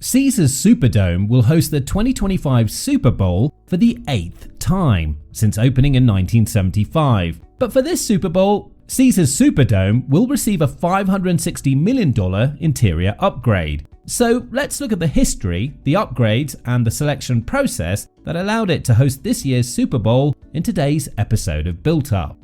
Caesars Superdome will host the 2025 Super Bowl for the 8th time since opening in 1975. But for this Super Bowl, Caesars Superdome will receive a $560 million interior upgrade. So let's look at the history, the upgrades, and the selection process that allowed it to host this year's Super Bowl in today's episode of Built Up.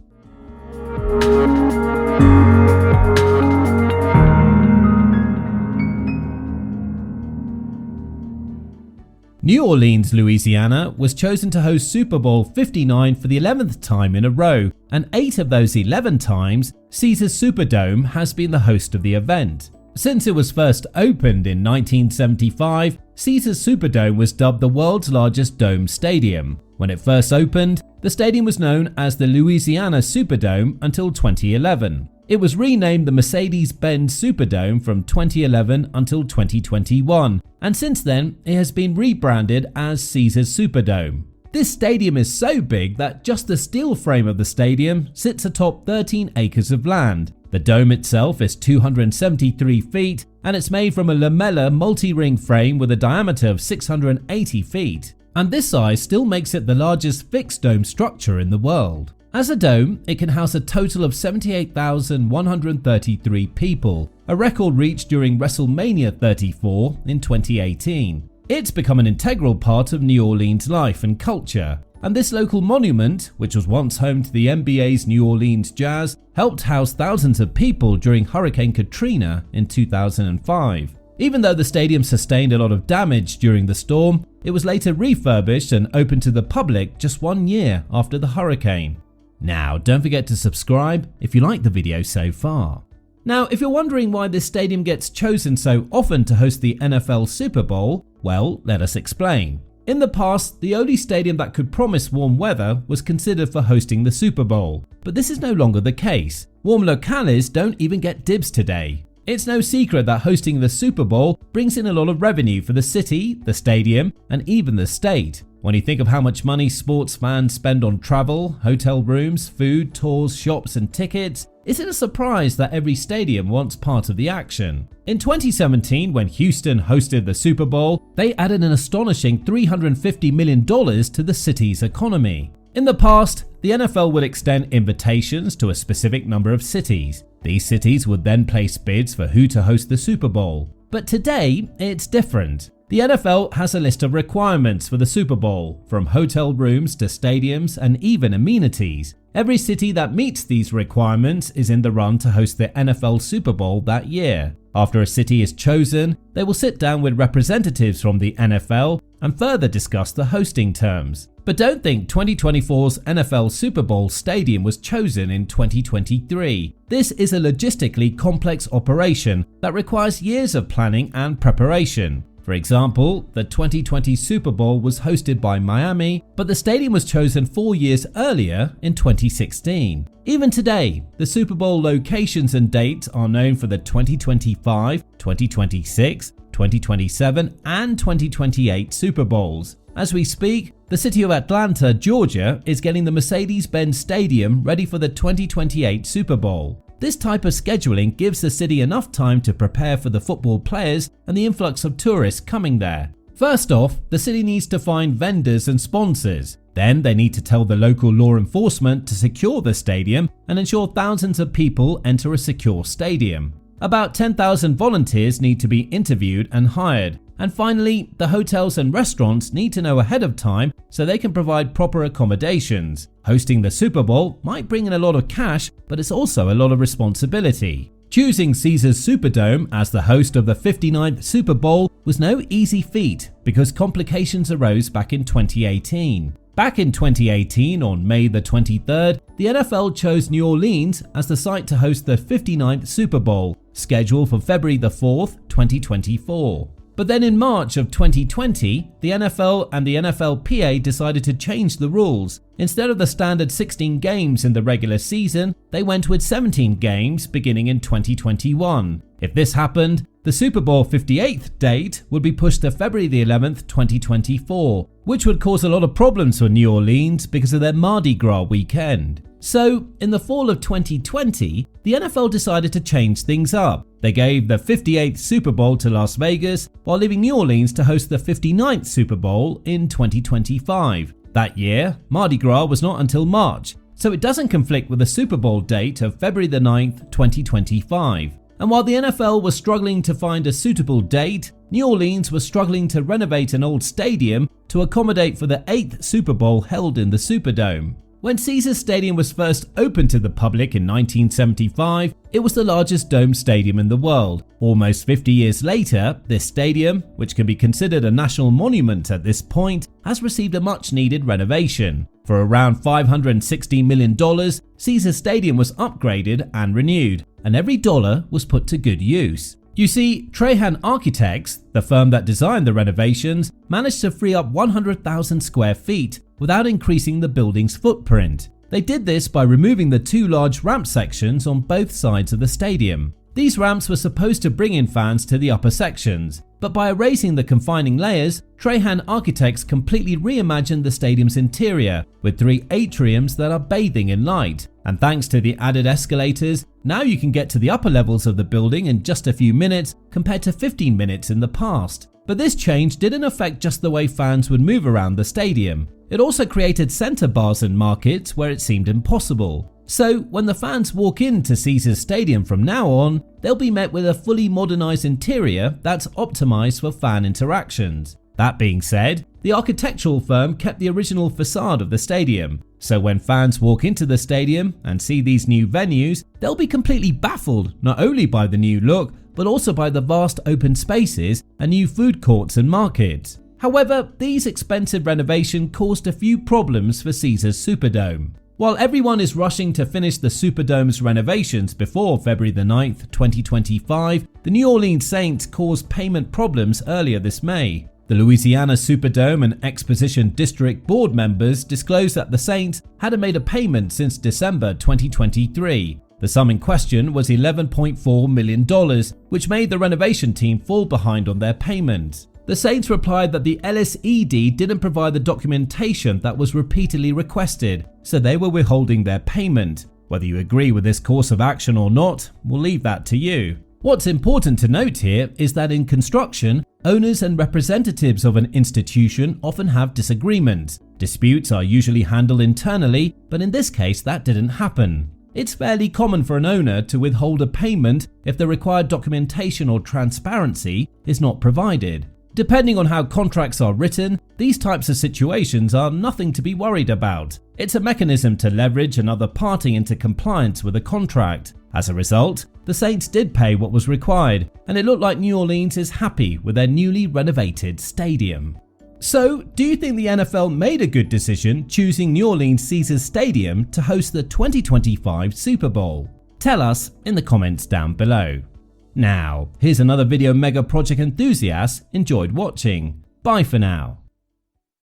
New Orleans, Louisiana was chosen to host Super Bowl 59 for the 11th time in a row, and 8 of those 11 times, Caesars Superdome has been the host of the event. Since it was first opened in 1975, Caesars Superdome was dubbed the world's largest dome stadium. When it first opened, the stadium was known as the Louisiana Superdome until 2011. It was renamed the Mercedes-Benz Superdome from 2011 until 2021, and since then it has been rebranded as Caesars Superdome. This stadium is so big that just the steel frame of the stadium sits atop 13 acres of land. The dome itself is 273 feet and it's made from a lamellar multi-ring frame with a diameter of 680 feet. And this size still makes it the largest fixed dome structure in the world. As a dome, it can house a total of 78,133 people, a record reached during WrestleMania 34 in 2018. It's become an integral part of New Orleans life and culture, and this local monument, which was once home to the NBA's New Orleans Jazz, helped house thousands of people during Hurricane Katrina in 2005. Even though the stadium sustained a lot of damage during the storm, it was later refurbished and opened to the public just 1 year after the hurricane. Now, don't forget to subscribe if you like the video so far. Now, if you're wondering why this stadium gets chosen so often to host the NFL Super Bowl, well, let us explain. In the past, the only stadium that could promise warm weather was considered for hosting the Super Bowl, but this is no longer the case. Warm locales don't even get dibs today. It's no secret that hosting the Super Bowl brings in a lot of revenue for the city, the stadium, and even the state. When you think of how much money sports fans spend on travel, hotel rooms, food, tours, shops, and tickets, is it a surprise that every stadium wants part of the action? In 2017, when Houston hosted the Super Bowl, they added an astonishing $350 million to the city's economy. In the past, the NFL would extend invitations to a specific number of cities. These cities would then place bids for who to host the Super Bowl. But today, it's different. The NFL has a list of requirements for the Super Bowl, from hotel rooms to stadiums and even amenities. Every city that meets these requirements is in the run to host the NFL Super Bowl that year. After a city is chosen, they will sit down with representatives from the NFL and further discuss the hosting terms. But don't think 2024's NFL Super Bowl stadium was chosen in 2023. This is a logistically complex operation that requires years of planning and preparation. For example, the 2020 Super Bowl was hosted by Miami, but the stadium was chosen 4 years earlier in 2016. Even today, the Super Bowl locations and dates are known for the 2025, 2026, 2027, and 2028 Super Bowls. As we speak, the city of Atlanta, Georgia is getting the Mercedes-Benz Stadium ready for the 2028 Super Bowl. This type of scheduling gives the city enough time to prepare for the football players and the influx of tourists coming there. First off, the city needs to find vendors and sponsors. Then they need to tell the local law enforcement to secure the stadium and ensure thousands of people enter a secure stadium. About 10,000 volunteers need to be interviewed and hired. And finally, the hotels and restaurants need to know ahead of time so they can provide proper accommodations. Hosting the Super Bowl might bring in a lot of cash, but it's also a lot of responsibility. Choosing Caesars Superdome as the host of the 59th Super Bowl was no easy feat because complications arose back in 2018. Back in 2018, on May the 23rd, the NFL chose New Orleans as the site to host the 59th Super Bowl, scheduled for February the 4th, 2024. But then in March of 2020, the NFL and the NFLPA decided to change the rules. Instead of the standard 16 games in the regular season, they went with 17 games beginning in 2021. If this happened, the Super Bowl 58th date would be pushed to February the 11th, 2024, which would cause a lot of problems for New Orleans because of their Mardi Gras weekend. So, in the fall of 2020, the NFL decided to change things up. They gave the 58th Super Bowl to Las Vegas while leaving New Orleans to host the 59th Super Bowl in 2025. That year, Mardi Gras was not until March, so it doesn't conflict with the Super Bowl date of February the 9th, 2025. And while the NFL was struggling to find a suitable date, New Orleans was struggling to renovate an old stadium to accommodate for the 8th Super Bowl held in the Superdome. When Caesars Stadium was first opened to the public in 1975, it was the largest dome stadium in the world. Almost 50 years later, this stadium, which can be considered a national monument at this point, has received a much-needed renovation. For around $560 million, Caesars Stadium was upgraded and renewed, and every dollar was put to good use. You see, Trahan Architects, the firm that designed the renovations, managed to free up 100,000 square feet without increasing the building's footprint. They did this by removing the two large ramp sections on both sides of the stadium. These ramps were supposed to bring in fans to the upper sections, but by erasing the confining layers, Trahan Architects completely reimagined the stadium's interior with 3 atriums that are bathing in light. And thanks to the added escalators, now you can get to the upper levels of the building in just a few minutes compared to 15 minutes in the past. But this change didn't affect just the way fans would move around the stadium. It also created center bars in markets where it seemed impossible. So when the fans walk into Caesars Stadium from now on, they'll be met with a fully modernized interior that's optimized for fan interactions. That being said, the architectural firm kept the original facade of the stadium. So when fans walk into the stadium and see these new venues, they'll be completely baffled not only by the new look, but also by the vast open spaces and new food courts and markets. However, these expensive renovations caused a few problems for Caesars Superdome. While everyone is rushing to finish the Superdome's renovations before February the 9th, 2025, the New Orleans Saints caused payment problems earlier this May. The Louisiana Superdome and Exposition District board members disclosed that the Saints hadn't made a payment since December 2023. The sum in question was $11.4 million, which made the renovation team fall behind on their payments. The Saints replied that the LSED didn't provide the documentation that was repeatedly requested, so they were withholding their payment. Whether you agree with this course of action or not, we'll leave that to you. What's important to note here is that in construction, owners and representatives of an institution often have disagreements. Disputes are usually handled internally, but in this case that didn't happen. It's fairly common for an owner to withhold a payment if the required documentation or transparency is not provided. Depending on how contracts are written, these types of situations are nothing to be worried about. It's a mechanism to leverage another party into compliance with a contract. As a result, the Saints did pay what was required, and it looked like New Orleans is happy with their newly renovated stadium. So, do you think the NFL made a good decision choosing New Orleans Caesars Stadium to host the 2025 Super Bowl? Tell us in the comments down below. Now, here's another video mega project enthusiasts enjoyed watching. Bye for now.